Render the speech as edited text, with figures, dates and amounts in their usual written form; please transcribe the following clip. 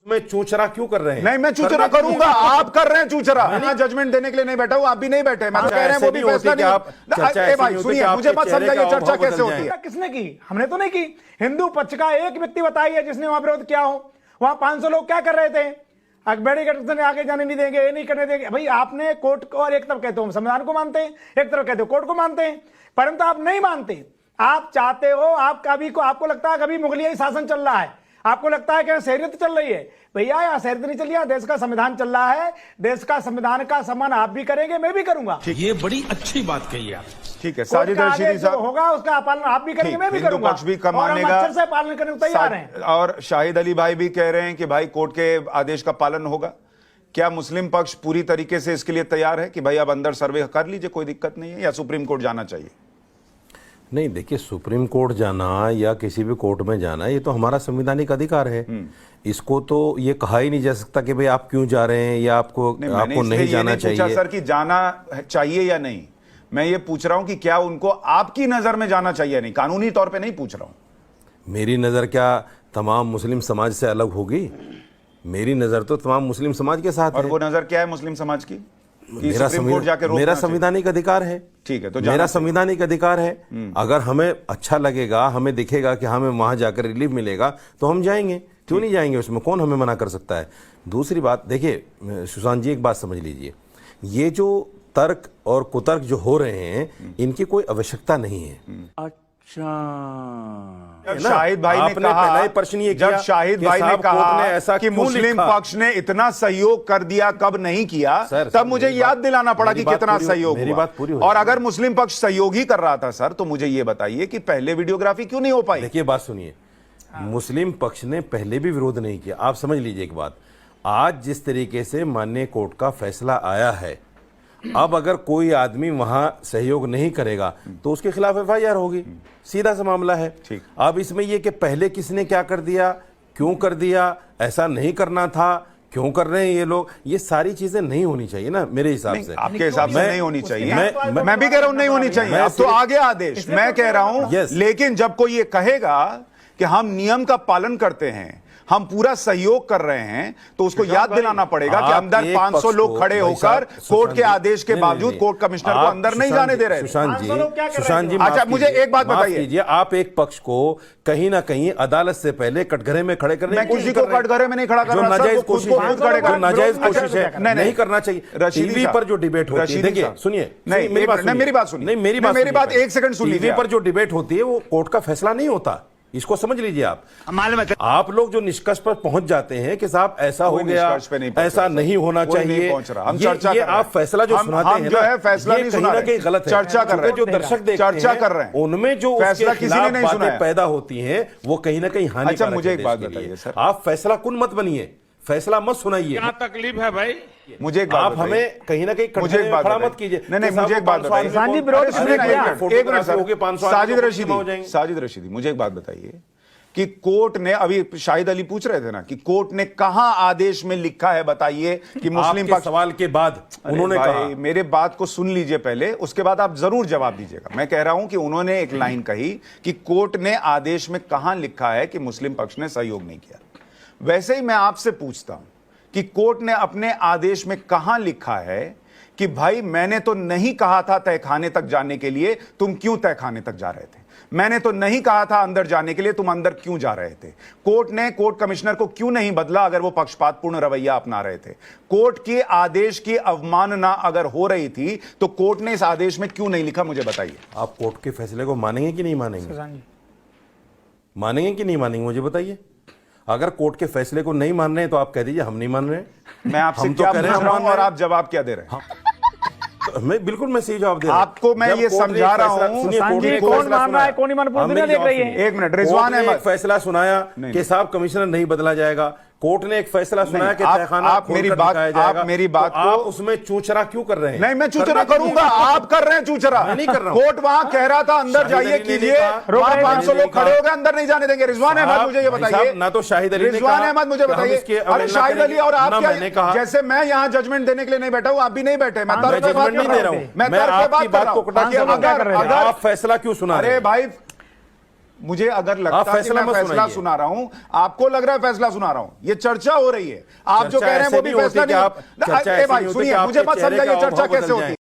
मैं चूचरा क्यों कर रहे हैं? नहीं, मैं चूचरा करूंगा, आप कर रहे हैं चूचरा। मैं जजमेंट देने के लिए नहीं बैठा हूं, आप भी नहीं बैठे। मैं तो कह रहे हैं वो भी फैसला नहीं। ए भाई सुनिए, मुझे मत समझाइए चर्चा कैसे होती है। किसने की? हमने तो नहीं की। हिंदू पक्ष का एक व्यक्ति बताइए जिसने वहां विरोध किया हो। वहां 500 लोग क्या कर रहे थे? बैरिकेड से आगे जाने नहीं देंगे, ये नहीं करने देंगे। भाई आपने कोर्ट को, और एक तरफ कहते हो हम संविधान को मानते हैं, एक तरफ कहते हो कोर्ट को मानते हैं, परंतु आप नहीं मानते। आप चाहते हो, आप कभी को आपको लगता है कभी मुगलियाई शासन चल रहा है, आपको लगता है कि शहरियत चल रही है। भैया यहाँ शहरियत नहीं चल रही है, देश का संविधान चल रहा है। देश का संविधान का सम्मान आप भी करेंगे, मैं भी करूंगा। ये बड़ी अच्छी बात कही आप। ठीक है, साजिद रशीदी साहब होगा उसका पालन आप भी करेंगे, मैं भी करूंगा। पक्ष भी मानेगा, अच्छे से पालन करने को तैयार हैं। और शाहिद अली भाई भी कह रहे हैं कि भाई कोर्ट के आदेश का पालन होगा। क्या मुस्लिम पक्ष पूरी तरीके से इसके लिए तैयार है कि भाई अब अंदर सर्वे कर लीजिए, कोई दिक्कत नहीं है, या सुप्रीम कोर्ट जाना चाहिए? नहीं, देखिए, सुप्रीम कोर्ट जाना या किसी भी कोर्ट में जाना ये तो हमारा संवैधानिक अधिकार है। इसको तो ये कहा ही नहीं जा सकता कि भाई आप क्यों जा रहे हैं या आपको नहीं जाना चाहिए। सर कि जाना चाहिए या नहीं, मैं ये पूछ रहा हूं कि क्या उनको आपकी नजर में जाना चाहिए नहीं, कानूनी तौर पे नहीं पूछ रहा हूं। मेरी नजर क्या तमाम मुस्लिम समाज से अलग होगी? मेरी नजर तो तमाम मुस्लिम समाज के साथ और है। वो नजर क्या है मुस्लिम समाज की? मेरा संवैधानिक अधिकार है। ठीक है, तो मेरा संवैधानिक अधिकार है। अगर हमें अच्छा लगेगा, हमें दिखेगा कि हमें वहां जाकर रिलीफ मिलेगा तो हम जाएंगे, क्यों नहीं जाएंगे? उसमें कौन हमें मना कर सकता है? दूसरी बात देखिए सुशांत जी, एक बात समझ लीजिए, ये जो तर्क और कुतर्क जो हो रहे हैं इनकी कोई आवश्यकता नहीं है। शाहिद भाई ने कहा, जब शाहिद भाई ने कहा कि मुस्लिम पक्ष ने इतना सहयोग कर दिया, कब नहीं किया, तब मुझे याद दिलाना पड़ा कि कितना सहयोग हुआ। और अगर मुस्लिम पक्ष सहयोग ही कर रहा था सर, तो मुझे यह बताइए कि पहले वीडियोग्राफी क्यों नहीं हो पाई? देखिए बात सुनिए, मुस्लिम पक्ष ने पहले भी विरोध नहीं किया। आप समझ लीजिए एक बात, आज जिस तरीके से माननीय कोर्ट का फैसला आया है, अब अगर कोई आदमी वहां सहयोग नहीं करेगा तो उसके खिलाफ एफआईआर होगी, सीधा सा मामला है। अब इसमें यह कि पहले किसने क्या कर दिया, क्यों कर दिया, ऐसा नहीं करना था, क्यों कर रहे हैं ये लोग, ये सारी चीजें नहीं होनी चाहिए ना मेरे हिसाब से। आपके हिसाब से नहीं होनी चाहिए, मैं भी कह रहा हूं नहीं होनी चाहिए। अब तो आ गया आदेश, मैं कह रहा हूं, लेकिन जब कोई ये कहेगा कि हम नियम का पालन करते हैं, हम पूरा सहयोग कर रहे हैं, तो उसको याद दिलाना पड़ेगा कि अंदर 500 लोग खड़े होकर कोर्ट के आदेश के बावजूद कोर्ट कमिश्नर को अंदर नहीं जाने दे रहे। सुशांत जी, अच्छा मुझे एक बात बताइए, आप एक पक्ष को कहीं ना कहीं अदालत से पहले कटघरे में खड़े करने की किसी को कटघरे में नहीं खड़ा कर रहा, नाजायज कोशिश है, नहीं करना चाहिए। टीवी पर जो डिबेट होती है, देखिए सुनिए, मेरी बात सुनिए, मेरी बात एक सेकंड सुन लीजिए। टीवी पर जो डिबेट होती है वो कोर्ट का फैसला नहीं होता, इसको समझ लीजिए। आप लोग जो निष्कर्ष पर पहुंच जाते हैं कि साहब ऐसा हो गया, ऐसा नहीं होना चाहिए, हम चर्चा ये आप फैसला जो सुनाते हैं जो है फैसला नहीं सुना रहे, गलत है। चर्चा कर रहे हैं, जो दर्शक देखते हैं, चर्चा कर रहे हैं, उनमें जो फैसला किसी ने नहीं सुना पैदा होती हैं वो कहीं ना कहीं हानिकारक है। अच्छा मुझे एक बात बताइए सर, आप फैसला कुन मत बनिए, फैसला मत सुनाइए। क्या तकलीफ है भाई? मुझे एक बात, आप हमें कहीं ना कहीं खड़ा मत कीजिए। नहीं, मुझे एक बात बताइए, साजिद रशीदी, मुझे एक बात बताइए कि कोर्ट ने, अभी शाहिद अली पूछ रहे थे ना कि कोर्ट ने कहां आदेश में लिखा है, बताइए कि मुस्लिम पक्ष सवाल के बाद उन्होंने कहा। मेरे बात को सुन लीजिए पहले, उसके बाद आप जरूर जवाब दीजिएगा। मैं कह रहा हूं कि उन्होंने एक लाइन कही कि कोर्ट ने आदेश में कहां लिखा है कि मुस्लिम पक्ष ने सहयोग नहीं किया। वैसे ही मैं आपसे पूछता हूं कि कोर्ट ने अपने आदेश में कहां लिखा है कि भाई मैंने तो नहीं कहा था तहखाने तक जाने के लिए, तुम क्यों तहखाने तक जा रहे थे? मैंने तो नहीं कहा था अंदर जाने के लिए, तुम अंदर क्यों जा रहे थे? कोर्ट ने कोर्ट कमिश्नर को क्यों नहीं बदला अगर वो पक्षपातपूर्ण रवैया अपना रहे थे? कोर्ट के आदेश की अवमानना अगर हो रही थी तो कोर्ट ने इस आदेश में क्यों नहीं लिखा, मुझे बताइए। आप कोर्ट के फैसले को मानेंगे कि नहीं मानेंगे? मानेंगे कि नहीं मानेंगे, मुझे बताइए। अगर कोर्ट के फैसले को नहीं मान रहे हैं तो आप कह दीजिए हम नहीं मान रहे। मैं आपसे क्या पूछ रहा हूं और आप जवाब क्या दे रहे हैं? मैं सही जवाब दे रहा हूं। आपको मैं ये समझा रहा हूं कौन मान रहा है, कौन नहीं मान रहा, दुनिया देख रही है। एक मिनट, रिजवान अहमद फैसला सुनाया कि साहब कमिश्नर नहीं बदला जाएगा। कोर्ट ने एक फैसला सुनाया कि आप मेरी बात आप उसमें चूचरा क्यों कर रहे हैं? नहीं, मैं चूचरा करूंगा, आप कर रहे हैं चूचरा। मैं नहीं कर रहा हूं। कोर्ट वहां कह रहा था अंदर जाइए कीजिए, वहां 500 लोग खड़े हो गए, अंदर नहीं जाने देंगे। रिजवान अहमद मुझे ये बताइए, ना तो शाहिद अली, रिजवान अहमद मुझे बताइए। अरे शाहिद अली और आप क्या, जैसे मैं यहाँ जजमेंट देने के लिए नहीं बैठा हूँ, आप भी नहीं बैठे, मैं तर्क पे बात नहीं दे रहा हूँ, मैं तर्क पे बात कर रहा हूँ। आप फैसला क्यों सुना रहे हैं? अरे भाई मुझे अगर लगता है कि फैसला मैं मत फैसला सुनाइए। सुना रहा हूं, आपको लग रहा है फैसला सुना रहा हूं, ये चर्चा हो रही है, आप जो चर्चा कह रहे हैं ऐसे वो भी नहीं होती फैसला कि नहीं। आप- चर्चा ए ऐसे भाई नहीं होती सुनिए, कि मुझे आपके मत चेहरे का समझाइए चर्चा हाव-भाव कैसे बदल होती जाए। है।